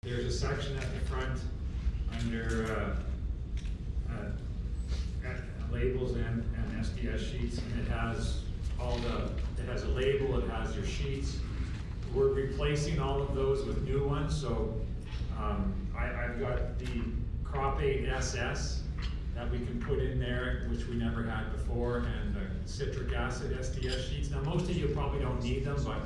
there's a section at the front under labels and SDS sheets, and it has it has a label, it has your sheets. We're replacing all of those with new ones, so I've got the Crop Aid SS that we can put in there, which we never had before, and the citric acid SDS sheets. Now most of you probably don't need them, but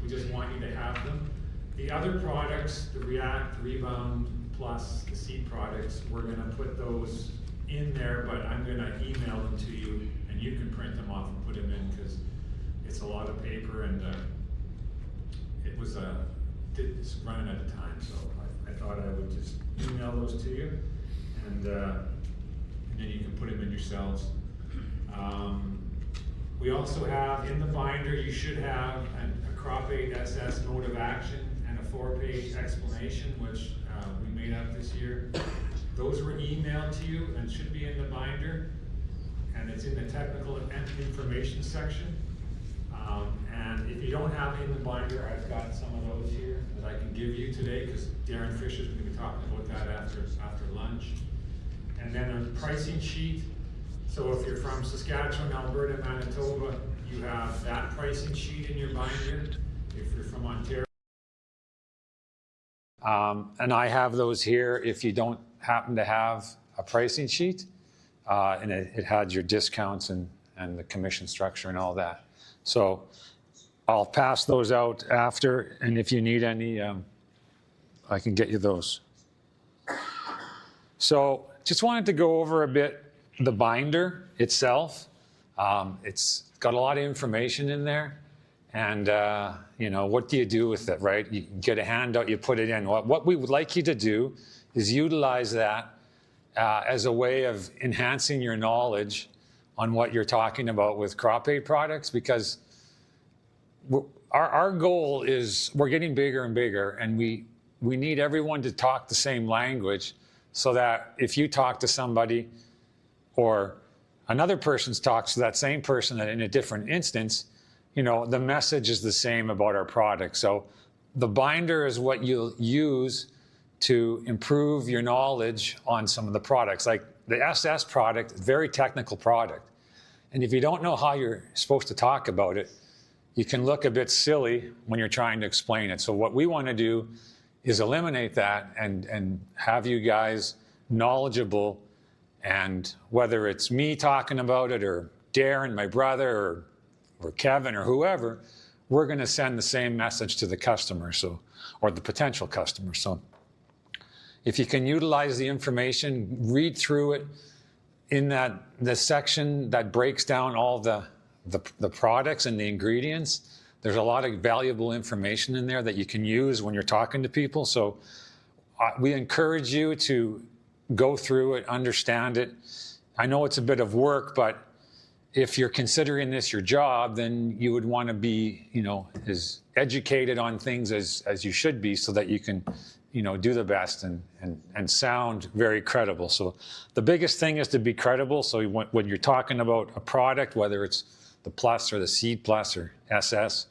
we just want you to have them. The other products, the React, Rebound, plus the seed products, we're gonna put those in there, but I'm gonna email them to you and you can print them off and put them in, because it's a lot of paper and it's running out of time, so I thought I would just email those to you, and then you can put them in yourselves. We also have in the binder, you should have a Crop Aid SS note of action and a 4-page explanation, which we made up this year. Those were emailed to you and should be in the binder, and it's in the technical information section. And if you don't have it in the binder, I've got some of those here that I can give you today, because Darren Fisher's going to be talking about that after lunch. And then a pricing sheet. So if you're from Saskatchewan, Alberta, Manitoba, you have that pricing sheet in your binder. If you're from Ontario. And I have those here if you don't happen to have a pricing sheet. And it had your discounts and the commission structure and all that. So I'll pass those out after, and if you need any, I can get you those. So just wanted to go over a bit the binder itself. It's got a lot of information in there, and you know, what do you do with it, right? You get a handout, you put it in. What we would like you to do is utilize that as a way of enhancing your knowledge on what you're talking about with Crop Aid products, because our goal is we're getting bigger and bigger, and we need everyone to talk the same language, so that if you talk to somebody or another person talks to that same person in a different instance, you know, the message is the same about our product. So the binder is what you'll use to improve your knowledge on some of the products. Like the SS product, very technical product. And if you don't know how you're supposed to talk about it, you can look a bit silly when you're trying to explain it. So what we want to do is eliminate that and have you guys knowledgeable, and whether it's me talking about it or Darren, my brother, or Kelvin or whoever, we're going to send the same message to the customer, or the potential customer. So if you can utilize the information, read through it in the section that breaks down all the products and the ingredients. There's a lot of valuable information in there that you can use when you're talking to people. So we encourage you to go through it, understand it. I know it's a bit of work, but if you're considering this your job, then you would want to be, you know, as educated on things as you should be, so that you can, you know, do the best and sound very credible. So the biggest thing is to be credible. So when you're talking about a product, whether it's the Plus or the Seed Plus or SS,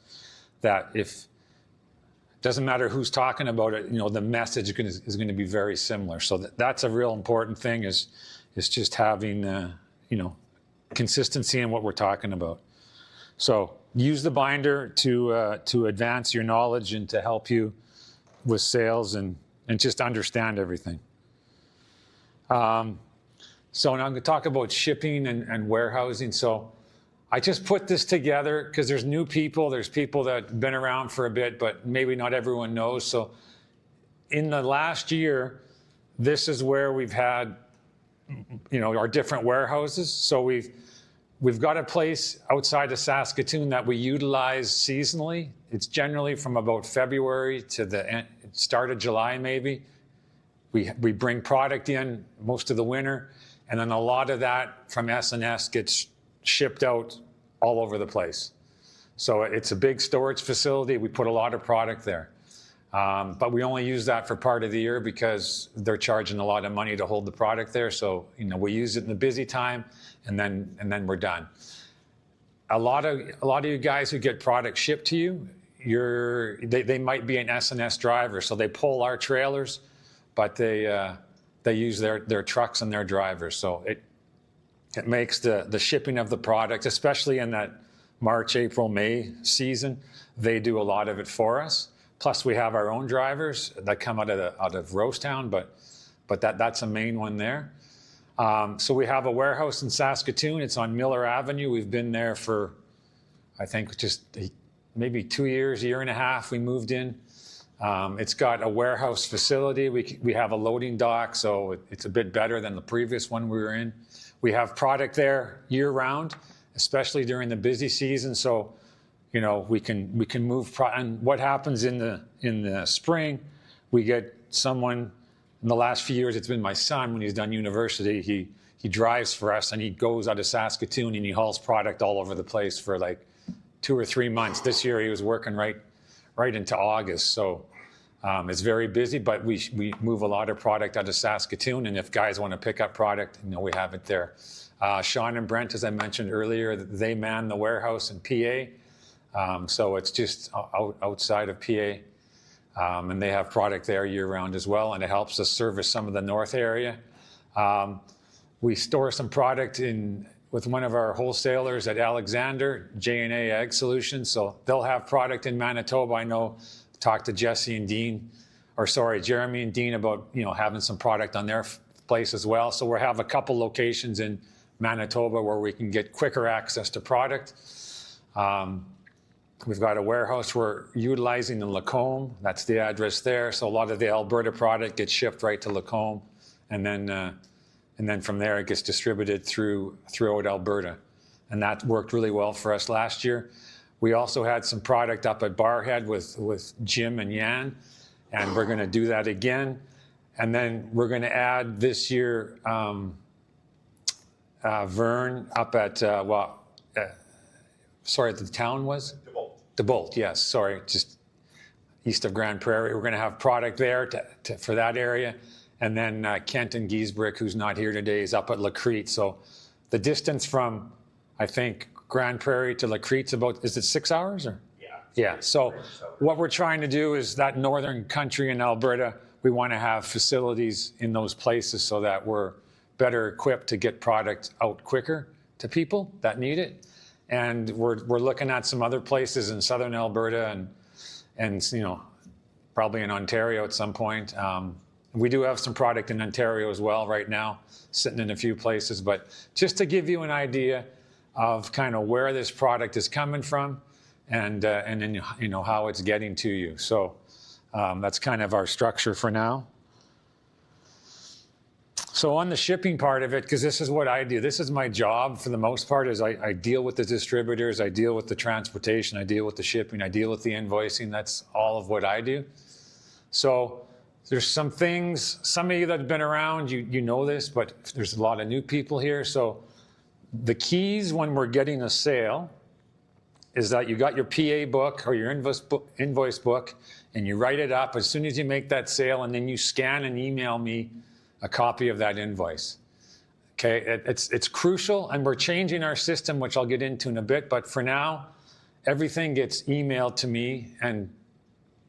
that if doesn't matter who's talking about it, you know, the message is going to be very similar. So that's a real important thing, is just having, you know, consistency in what we're talking about. So use the binder to advance your knowledge and to help you with sales and just understand everything. So now I'm going to talk about shipping and warehousing. So I just put this together because there's new people, there's people that have been around for a bit, but maybe not everyone knows. So in the last year, this is where we've had, you know, our different warehouses. So we've got a place outside of Saskatoon that we utilize seasonally. It's generally from about February to the start of July, maybe. We bring product in most of the winter, and then a lot of that from S&S gets shipped out all over the place. So it's a big storage facility. We put a lot of product there. But we only use that for part of the year because they're charging a lot of money to hold the product there. So, you know, we use it in the busy time, and then we're done. A lot of you guys who get product shipped to you, they might be an S&S driver, so they pull our trailers, but they use their trucks and their drivers. So it makes the shipping of the product, especially in that March, April, May season, they do a lot of it for us. Plus, we have our own drivers that come out of Rosetown, but that's a main one there. So we have a warehouse in Saskatoon. It's on Miller Avenue. We've been there for, I think, just maybe 2 years, year and a half. We moved in. It's got a warehouse facility. We have a loading dock, so it's a bit better than the previous one we were in. We have product there year round, especially during the busy season. So, you know, we can move. And what happens in the spring, we get someone. In the last few years, it's been my son when he's done university. He drives for us and he goes out of Saskatoon and he hauls product all over the place for like 2 or 3 months. This year he was working right into August. So it's very busy, but we move a lot of product out of Saskatoon. And if guys want to pick up product, you know, we have it there. Sean and Brent, as I mentioned earlier, they man the warehouse in PA. So it's just outside of PA. And they have product there year round as well. And it helps us service some of the north area. We store some product with one of our wholesalers at Alexander, J&A Ag Solutions. So they'll have product in Manitoba. I know, talked to Jeremy and Dean about, you know, having some product on their place as well. So we'll have a couple locations in Manitoba where we can get quicker access to product. We've got a warehouse we're utilizing in Lacombe. That's the address there. So a lot of the Alberta product gets shipped right to Lacombe. And then from there, it gets distributed throughout Alberta. And that worked really well for us last year. We also had some product up at Barhead with Jim and Yan, and we're going to do that again. And then we're going to add this year Vern up at, the town was? DeBolt, yes. Sorry, just east of Grand Prairie. We're going to have product there for that area. And then Kent and Giesbrick, who's not here today, is up at Lacrete. So the distance from, I think, Grand Prairie to Lacrete's about, is it 6 hours? Or? Yeah. So what we're trying to do is that northern country in Alberta, we want to have facilities in those places so that we're better equipped to get product out quicker to people that need it. And we're looking at some other places in southern Alberta and you know, probably in Ontario at some point. We do have some product in Ontario as well right now, sitting in a few places. But just to give you an idea of kind of where this product is coming from and then, you know, how it's getting to you. So that's kind of our structure for now. So on the shipping part of it, because this is what I do, this is my job for the most part, is I deal with the distributors, I deal with the transportation, I deal with the shipping, I deal with the invoicing. That's all of what I do. So there's some things, some of you that have been around, you know this, but there's a lot of new people here. So the keys when we're getting a sale is that you got your PA book or your invoice book, and you write it up as soon as you make that sale, and then you scan and email me a copy of that invoice. Okay, it's crucial, and we're changing our system, which I'll get into in a bit, but for now, everything gets emailed to me, and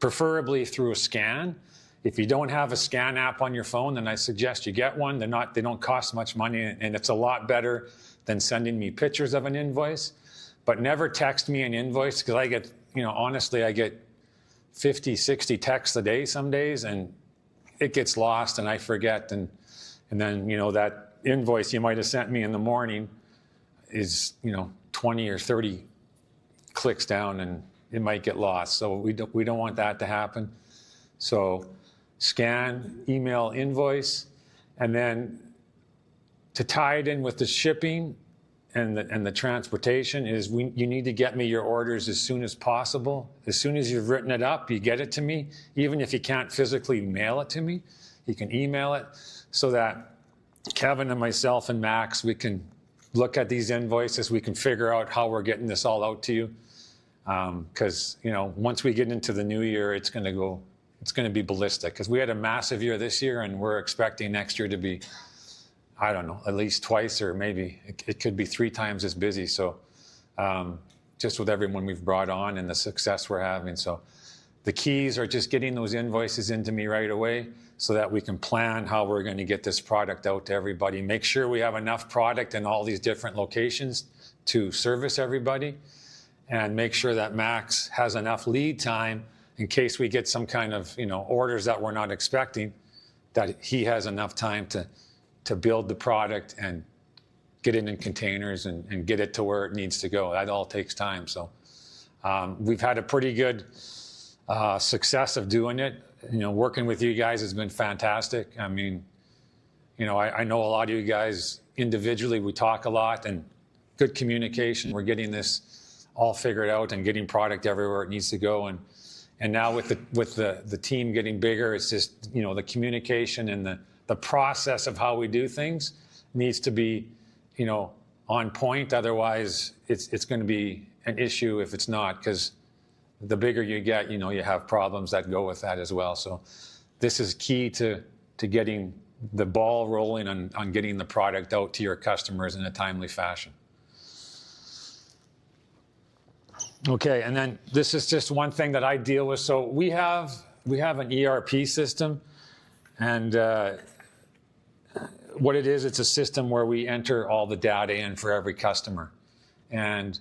preferably through a scan. If you don't have a scan app on your phone, then I suggest you get one. They don't cost much money, and it's a lot better than sending me pictures of an invoice. But never text me an invoice, because I get, you know, honestly, I get 50, 60 texts a day some days, and it gets lost and I forget. And then, you know, that invoice you might have sent me in the morning is, you know, 20 or 30 clicks down, and it might get lost. So we don't want that to happen. So scan, email, invoice, and then to tie it in with the shipping and the transportation is you need to get me your orders as soon as possible. As soon as you've written it up, you get it to me. Even if you can't physically mail it to me, you can email it, so that Kevin and myself and Max, we can look at these invoices. We can figure out how we're getting this all out to you. Because, you know, once we get into the new year, it's going to be ballistic, because we had a massive year this year, and we're expecting next year to be, I don't know, at least twice, or maybe it could be 3 times as busy. So just with everyone we've brought on and the success we're having. So the keys are just getting those invoices into me right away so that we can plan how we're going to get this product out to everybody. Make sure we have enough product in all these different locations to service everybody, and make sure that Max has enough lead time in case we get some kind of, orders that we're not expecting, that he has enough time to build the product and get it in containers and get it to where it needs to go. That all takes time. So we've had a pretty good success of doing it. Working with you guys has been fantastic. I mean, I know a lot of you guys individually, we talk a lot, and good communication. We're getting this all figured out and getting product everywhere it needs to go. And now with the team getting bigger, it's just, the communication and the process of how we do things needs to be, on point. Otherwise, it's going to be an issue if it's not, because the bigger you get, you have problems that go with that as well. So this is key to getting the ball rolling on getting the product out to your customers in a timely fashion. Okay, and then this is just one thing that I deal with. So we have an ERP system, and what it is, it's a system where we enter all the data in for every customer, and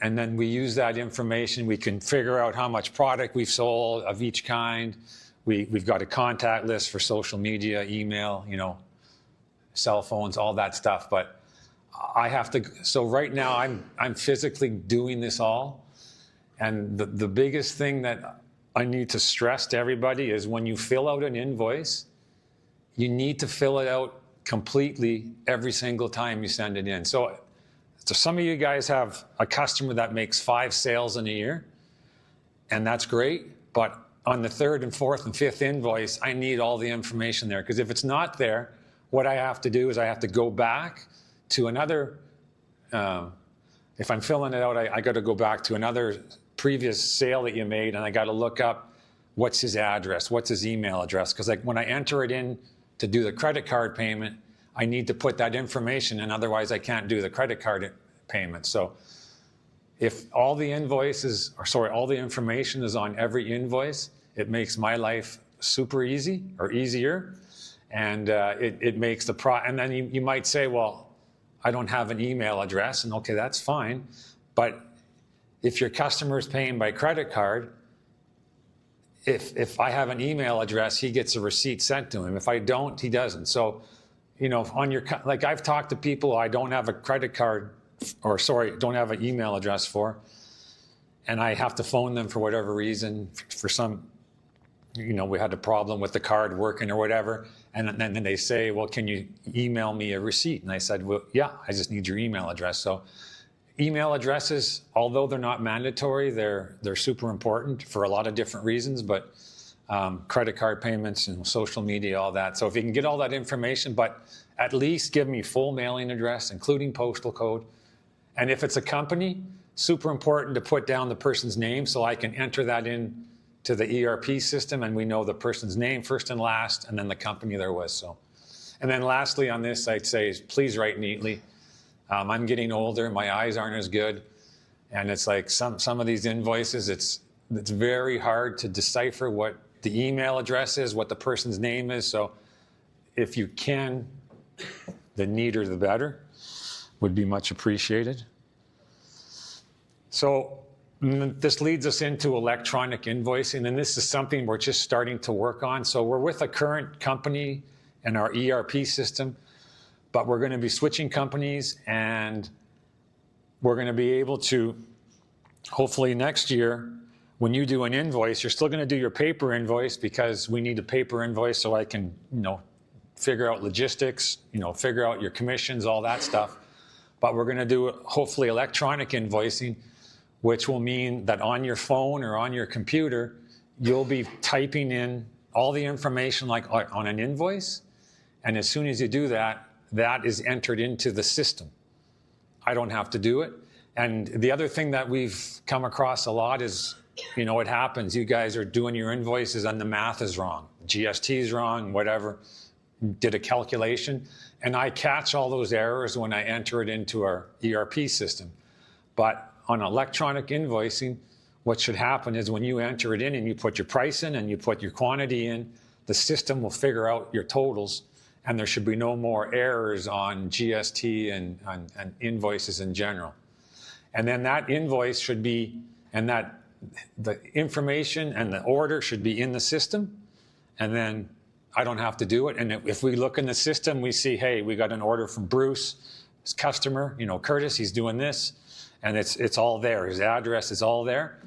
then we use that information. We can figure out how much product we've sold of each kind. We've got a contact list for social media, email, cell phones, all that stuff. But I have to, so right now I'm physically doing this all. And the biggest thing that I need to stress to everybody is when you fill out an invoice, you need to fill it out completely every single time you send it in. So some of you guys have a customer that makes 5 sales in a year, and that's great. But on the 3rd and 4th and 5th invoice, I need all the information there. Because if it's not there, what I have to do is I have to go back to another, if I'm filling it out, I got to go back to another previous sale that you made, and I got to look up what's his address, what's his email address. Because when I enter it in to do the credit card payment, I need to put that information in, otherwise I can't do the credit card payment. So if all the information is on every invoice, it makes my life super easy or easier, and it makes and then you might say, well, I don't have an email address, and okay, that's fine. But if your customer is paying by credit card, if I have an email address, he gets a receipt sent to him. If I don't, he doesn't. So, like I've talked to people I don't have a credit card, don't have an email address for, and I have to phone them for whatever reason, for some, we had a problem with the card working or whatever. And then they say, well, can you email me a receipt? And I said, well, yeah, I just need your email address. So email addresses, although they're not mandatory, they're super important for a lot of different reasons, but credit card payments and social media, all that. So if you can get all that information, but at least give me full mailing address, including postal code. And if it's a company, super important to put down the person's name so I can enter that in to the ERP system, and we know the person's name first and last, and then the company they're with. So, and then lastly on this, I'd say, please write neatly. I'm getting older, my eyes aren't as good, and it's like some of these invoices, it's very hard to decipher what the email address is, what the person's name is. So if you can, the neater the better, would be much appreciated. So this leads us into electronic invoicing, and this is something we're just starting to work on. So we're with a current company and our ERP system, but we're going to be switching companies, and we're going to be able to, hopefully next year, when you do an invoice, you're still going to do your paper invoice, because we need a paper invoice so I can, figure out logistics, figure out your commissions, all that stuff. But we're going to do, hopefully, electronic invoicing, which will mean that on your phone or on your computer, you'll be typing in all the information like on an invoice. And as soon as you do that, that is entered into the system. I don't have to do it. And the other thing that we've come across a lot is, it happens. You guys are doing your invoices and the math is wrong. GST is wrong, whatever. Did a calculation. And I catch all those errors when I enter it into our ERP system. But on electronic invoicing, what should happen is when you enter it in and you put your price in and you put your quantity in, the system will figure out your totals, and there should be no more errors on GST and invoices in general. And then that invoice should be, and that the information and the order should be in the system, and then I don't have to do it. And if we look in the system, we see, hey, we got an order from Bruce, his customer, Curtis, he's doing this, and it's all there. His address is all there.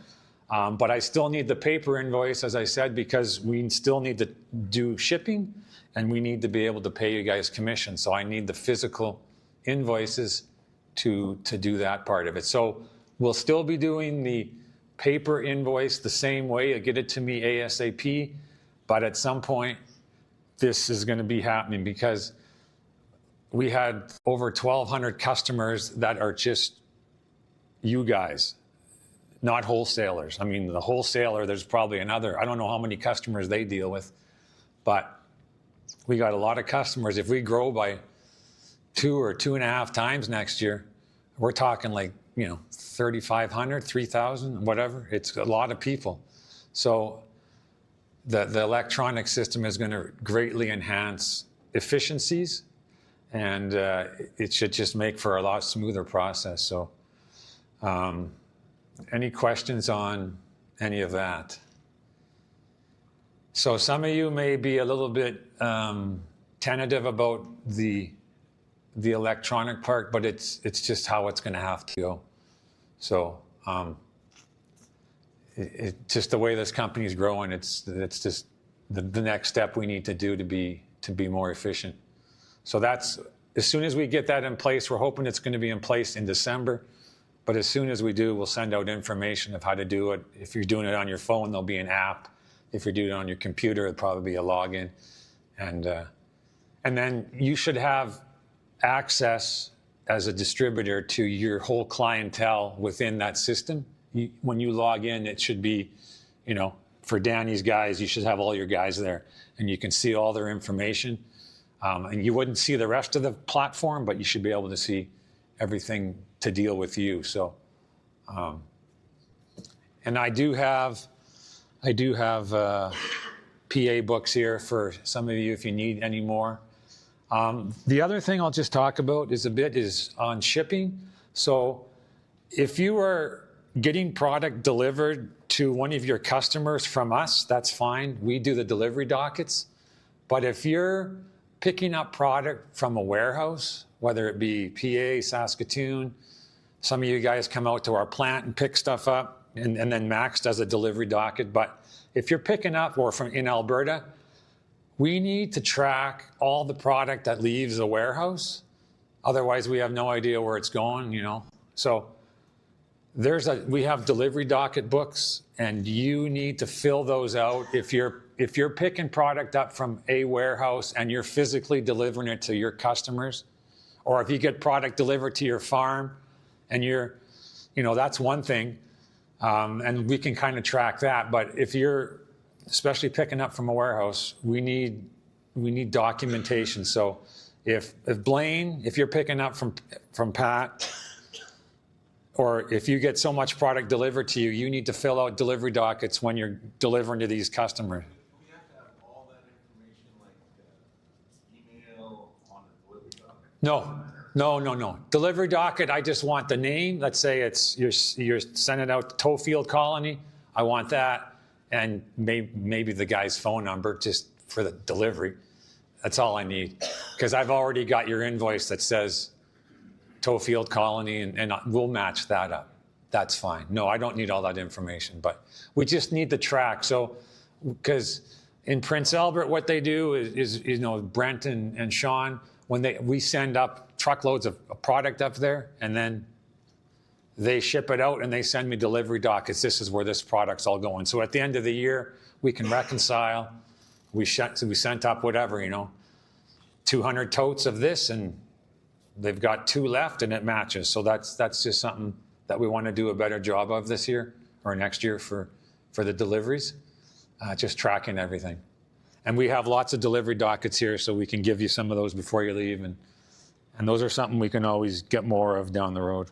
But I still need the paper invoice, as I said, because we still need to do shipping, and we need to be able to pay you guys commission. So I need the physical invoices to do that part of it. So we'll still be doing the paper invoice the same way. Get it to me ASAP. But at some point, this is going to be happening because we had over 1,200 customers that are just you guys, not wholesalers. I mean, the wholesaler, there's probably another, I don't know how many customers they deal with, but we got a lot of customers. If we grow by 2 or 2.5 times next year, we're talking like, 3,500, 3,000, whatever. It's a lot of people. So the electronic system is going to greatly enhance efficiencies, and it should just make for a lot smoother process. So any questions on any of that? So some of you may be a little bit tentative about the electronic part, but it's just how it's going to have to go. So it just the way this company is growing, it's just the next step we need to do to be more efficient. So that's, as soon as we get that in place, we're hoping it's going to be in place in December. But as soon as we do, we'll send out information of how to do it. If you're doing it on your phone, there'll be an app. If you're doing it on your computer, it'll probably be a login. And then you should have access as a distributor to your whole clientele within that system. When you log in, it should be, for Danny's guys, you should have all your guys there, and you can see all their information. And you wouldn't see the rest of the platform, but you should be able to see everything to deal with you. So, and I do have PA books here for some of you if you need any more. The other thing I'll just talk about is on shipping. So if you are getting product delivered to one of your customers from us, that's fine. We do the delivery dockets. But if you're picking up product from a warehouse, whether it be PA, Saskatoon, some of you guys come out to our plant and pick stuff up, and then Max does a delivery docket. But if you're picking up, or from in Alberta, we need to track all the product that leaves the warehouse. Otherwise, we have no idea where it's going, So we have delivery docket books, and you need to fill those out. If you're picking product up from a warehouse and you're physically delivering it to your customers, or if you get product delivered to your farm and that's one thing, and we can kind of track that. But if you're especially picking up from a warehouse, we need documentation. So if Blaine, if you're picking up from Pat, or if you get so much product delivered to you, you need to fill out delivery dockets when you're delivering to these customers. Do we have to have all that information, like email on the delivery docket? No. Delivery docket, I just want the name. Let's say you're sending out to Toefield Colony. I want that. And maybe the guy's phone number just for the delivery. That's all I need. Because I've already got your invoice that says Toefield Colony, and we'll match that up. That's fine. No, I don't need all that information, but we just need the track. So, because in Prince Albert, what they do is Brent and Sean, when we send up truckloads of product up there, and then they ship it out and they send me delivery dockets. This is where this product's all going. So at the end of the year, we can reconcile. We sent up whatever, 200 totes of this, and they've got 2 left, and it matches. So that's just something that we want to do a better job of this year or next year for the deliveries, just tracking everything. And we have lots of delivery dockets here, so we can give you some of those before you leave. And those are something we can always get more of down the road.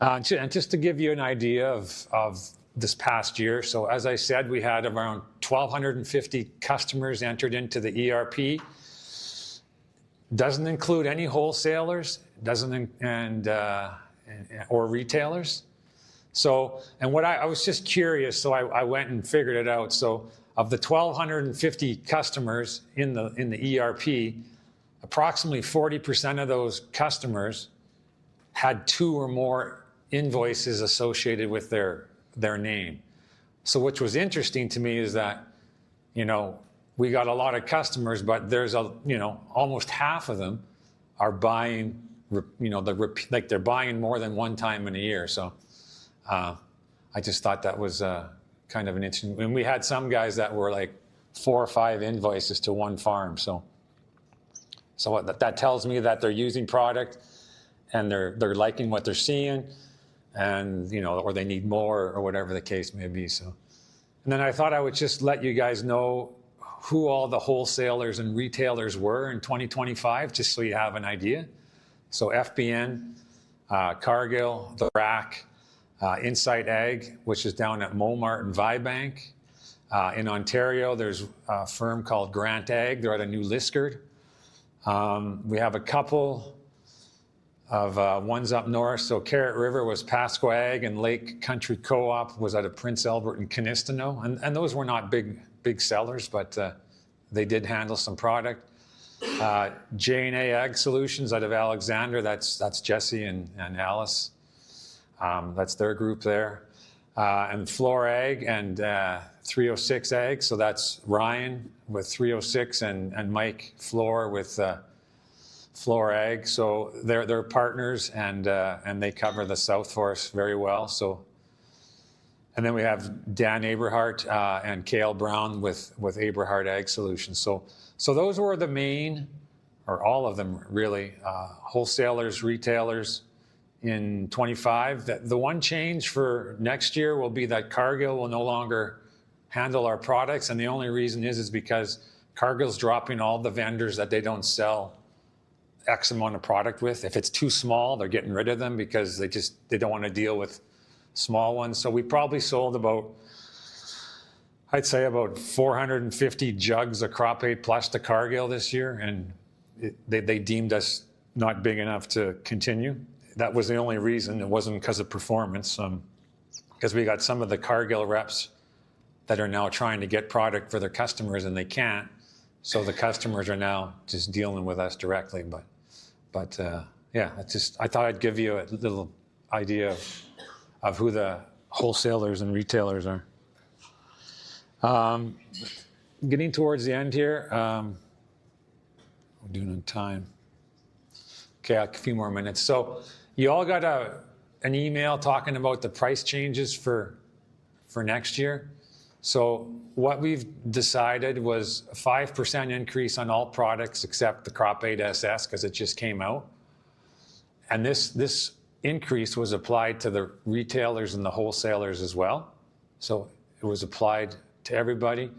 And just to give you an idea of this past year, so as I said, we had around 1,250 customers entered into the ERP. Doesn't include any wholesalers, or retailers. So, and what I was just curious, so I went and figured it out. So, of the 1,250 customers in the ERP, approximately 40% of those customers had 2 or more invoices associated with their name. So, which was interesting to me is that, we got a lot of customers, but there's almost half of them are buying, like they're buying more than one time in a year. So I just thought that was kind of an interesting, and we had some guys that were like 4 or 5 invoices to one farm. So that tells me that they're using product and they're liking what they're seeing, and or they need more or whatever the case may be. So, and then I thought I would just let you guys know who all the wholesalers and retailers were in 2025, just so you have an idea. So FBN, Cargill, The Rack, Insight Ag, which is down at Momart and Vibank. In Ontario, there's a firm called Grant Ag. They're at a new Liskeard. We have a couple of ones up north. So Carrot River was Pasco Ag, and Lake Country Co-op was out of Prince Albert and Canistano. And those were not big sellers, but they did handle some product. J&A Ag Solutions out of Alexander, that's Jesse and Alice. That's their group there. And Floor Ag and 306 Ag, so that's Ryan with 306 and Mike Floor with Floor Ag. So they're partners, and they cover the South for us very well. So, and then we have Dan Aberhart and Cale Brown with Aberhart Ag Solutions. So those were the main, or all of them really, wholesalers, retailers in 25. The one change for next year will be that Cargill will no longer handle our products, and the only reason is because Cargill's dropping all the vendors that they don't sell X amount of product with. If it's too small, they're getting rid of them because they don't want to deal with small ones. So we probably sold I'd say about 450 jugs of Crop Aid Plus to Cargill this year, and they deemed us not big enough to continue. That was the only reason. It wasn't because of performance, because we got some of the Cargill reps that are now trying to get product for their customers, and they can't. So the customers are now just dealing with us directly. But yeah, I thought I'd give you a little idea of who the wholesalers and retailers are. Getting towards the end here. We're doing on time. Okay, a few more minutes. So you all got an email talking about the price changes for next year. So what we've decided was a 5% increase on all products except the Crop Aid SS, because it just came out. And this increase was applied to the retailers and the wholesalers as well. So it was applied to everybody.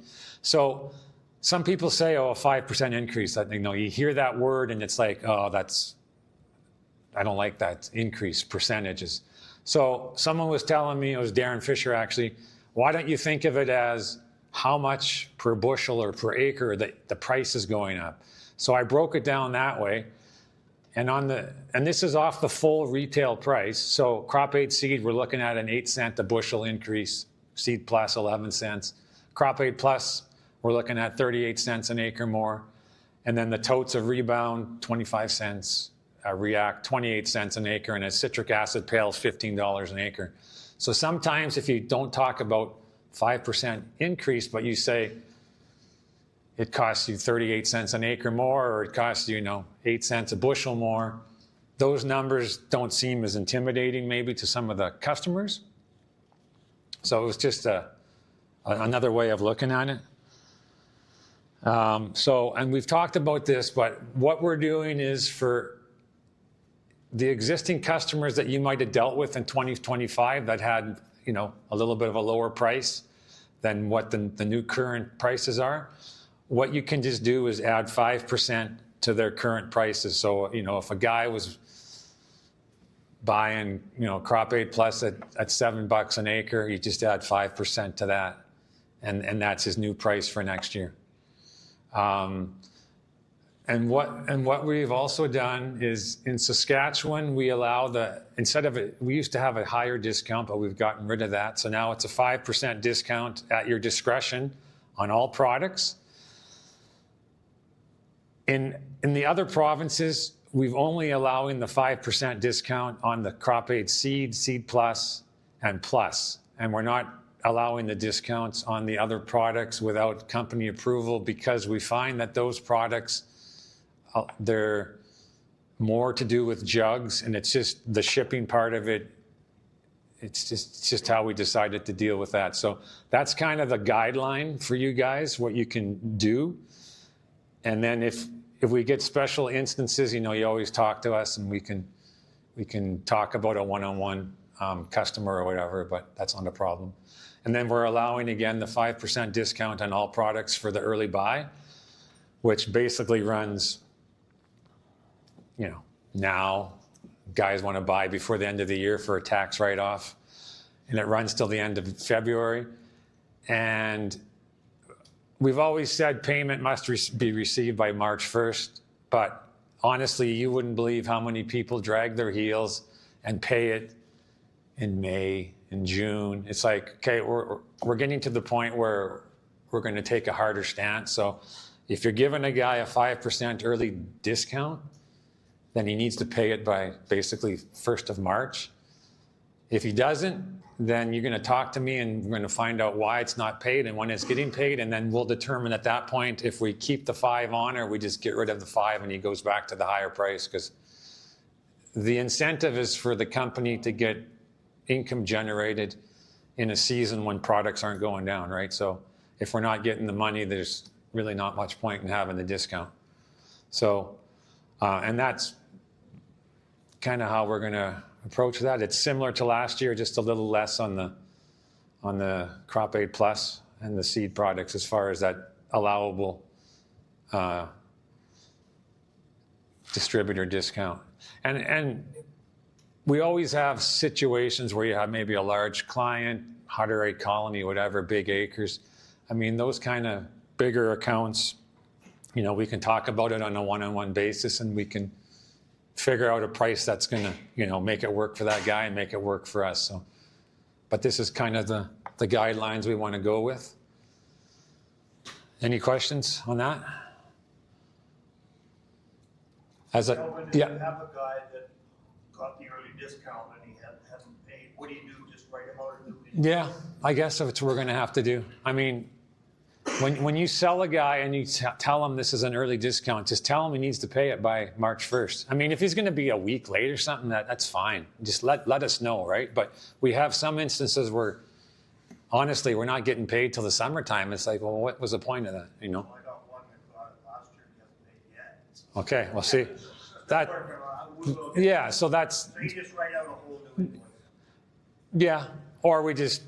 So some people say, a 5% increase. You hear that word and it's like, I don't like that increase percentages. So someone was telling me, it was Darren Fisher actually, why don't you think of it as how much per bushel or per acre that the price is going up? So I broke it down that way. And this is off the full retail price. So Crop Aid seed, we're looking at an 8-cent a bushel increase. Seed Plus 11 cents. Crop Aid Plus, we're looking at 38 cents an acre more. And then the totes of Rebound, 25 cents. React, 28 cents an acre, and a citric acid pail is $15 an acre. So sometimes if you don't talk about 5% increase, but you say it costs you 38 cents an acre more, or it costs you, 8 cents a bushel more, those numbers don't seem as intimidating maybe to some of the customers. So it was just another way of looking at it. And we've talked about this, but what we're doing is for the existing customers that you might have dealt with in 2025 that had, a little bit of a lower price than what the new current prices are, what you can just do is add 5% to their current prices. So, if a guy was buying, Crop Aid Plus at $7 an acre, you just add 5% to that. And that's his new price for next year. And what we've also done is in Saskatchewan, we allow we used to have a higher discount, but we've gotten rid of that. So now it's a 5% discount at your discretion on all products. In the other provinces, we've only allowing the 5% discount on the Crop Aid Seed Plus, and Plus. And we're not allowing the discounts on the other products without company approval because we find that those products, they're more to do with jugs, and it's just the shipping part of it. It's just how we decided to deal with that. So that's kind of the guideline for you guys, what you can do. And then if we get special instances, you always talk to us, and we can talk about a one-on-one customer or whatever, but that's not a problem. And then we're allowing, again, the 5% discount on all products for the early buy, which basically runs, now guys want to buy before the end of the year for a tax write-off, and it runs till the end of February. And we've always said payment must be received by March 1st, but honestly, you wouldn't believe how many people drag their heels and pay it in May, in June. It's like, okay, we're getting to the point where we're going to take a harder stance. So if you're giving a guy a 5% early discount, then he needs to pay it by basically 1st of March. If he doesn't, then you're going to talk to me, and we're going to find out why it's not paid and when it's getting paid, and then we'll determine at that point if we keep the 5 on or we just get rid of the 5 and he goes back to the higher price, because the incentive is for the company to get income generated in a season when products aren't going down, right? So if we're not getting the money, there's really not much point in having the discount. So, and that's kind of how we're going to approach that. It's similar to last year, just a little less on the Crop Aid Plus and the seed products as far as that allowable distributor discount. And we always have situations where you have maybe a large client, Hutterite colony, whatever, big acres. I mean, those kind of bigger accounts, we can talk about it on a one-on-one basis, and we can figure out a price that's going to, make it work for that guy and make it work for us. So, but this is kind of the guidelines we want to go with. Any questions on that? Kelvin, if you have a guy that got the early discount and he hasn't paid, what do you do? Just write him out or do it? Yeah, I guess that's what we're going to have to do. I mean, when you sell a guy and you tell him this is an early discount, just tell him he needs to pay it by March 1st. I mean, if he's going to be a week late or something, that's fine. Just let us know, right? But we have some instances where, honestly, we're not getting paid till the summertime. It's like, well, what was the point of that, I got one that got it last year and hasn't paid yet. Okay, well, see, that, yeah, so that's... So you just write out a whole new invoice. Yeah, or we just,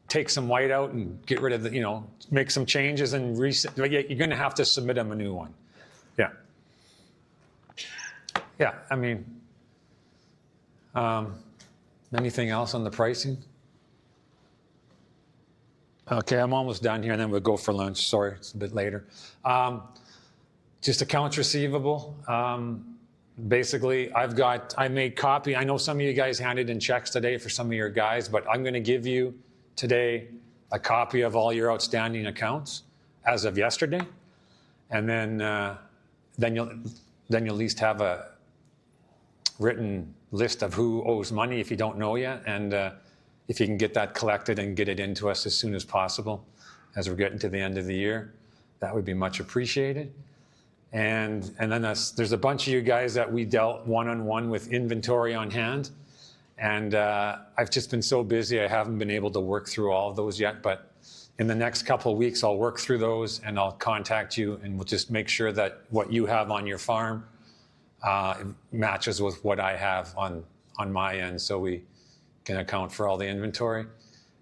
take some white out and get rid of the, make some changes and reset. You're going to have to submit them a new one. Yeah. Yeah, I mean, anything else on the pricing? Okay, I'm almost done here, and then we'll go for lunch. Sorry, it's a bit later. Just accounts receivable. Basically, I made copy. I know some of you guys handed in checks today for some of your guys, but I'm going to give you today a copy of all your outstanding accounts as of yesterday, and then you'll at least have a written list of who owes money if you don't know yet, and if you can get that collected and get it into us as soon as possible as we're getting to the end of the year, that would be much appreciated. And then there's a bunch of you guys that we dealt one-on-one with inventory on hand. And I've just been so busy, I haven't been able to work through all of those yet. But in the next couple of weeks, I'll work through those and I'll contact you, and we'll just make sure that what you have on your farm matches with what I have on my end, so we can account for all the inventory.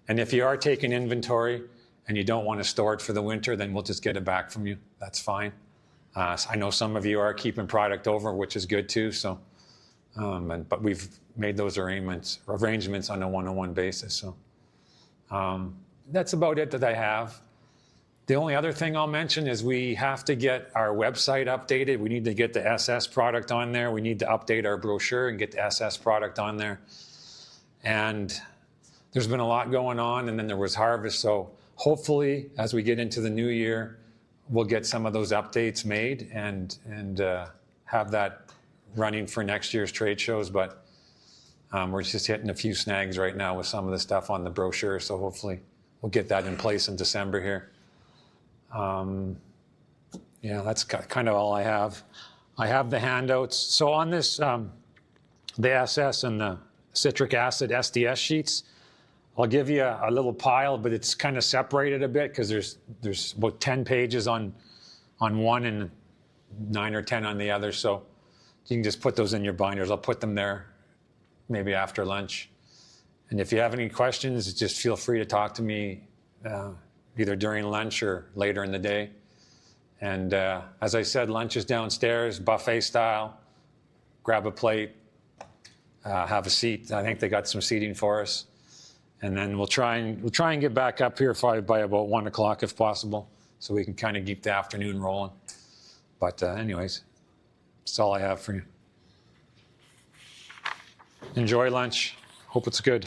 And if you are taking inventory and you don't want to store it for the winter, then we'll just get it back from you. That's fine. I know some of you are keeping product over, which is good too. So But we've made those arrangements on a one-on-one basis. So that's about it that I have. The only other thing I'll mention is we have to get our website updated. We need to get the SS product on there. We need to update our brochure and get the SS product on there. And there's been a lot going on, and then there was harvest. So hopefully, as we get into the new year, we'll get some of those updates made and have that running for next year's trade shows. But we're just hitting a few snags right now with some of the stuff on the brochure. So hopefully we'll get that in place in December here. Yeah, that's kind of all I have. I have the handouts. So on this, the SS and the citric acid SDS sheets, I'll give you a little pile, but it's kind of separated a bit because there's about 10 pages on one and 9 or 10 on the other. So you can just put those in your binders. I'll put them there maybe after lunch. And if you have any questions, just feel free to talk to me either during lunch or later in the day. And as I said, lunch is downstairs, buffet style. Grab a plate, have a seat. I think they got some seating for us. And then we'll try and get back up here by about 1 o'clock if possible, so we can kind of keep the afternoon rolling. But anyways, that's all I have for you. Enjoy lunch. Hope it's good.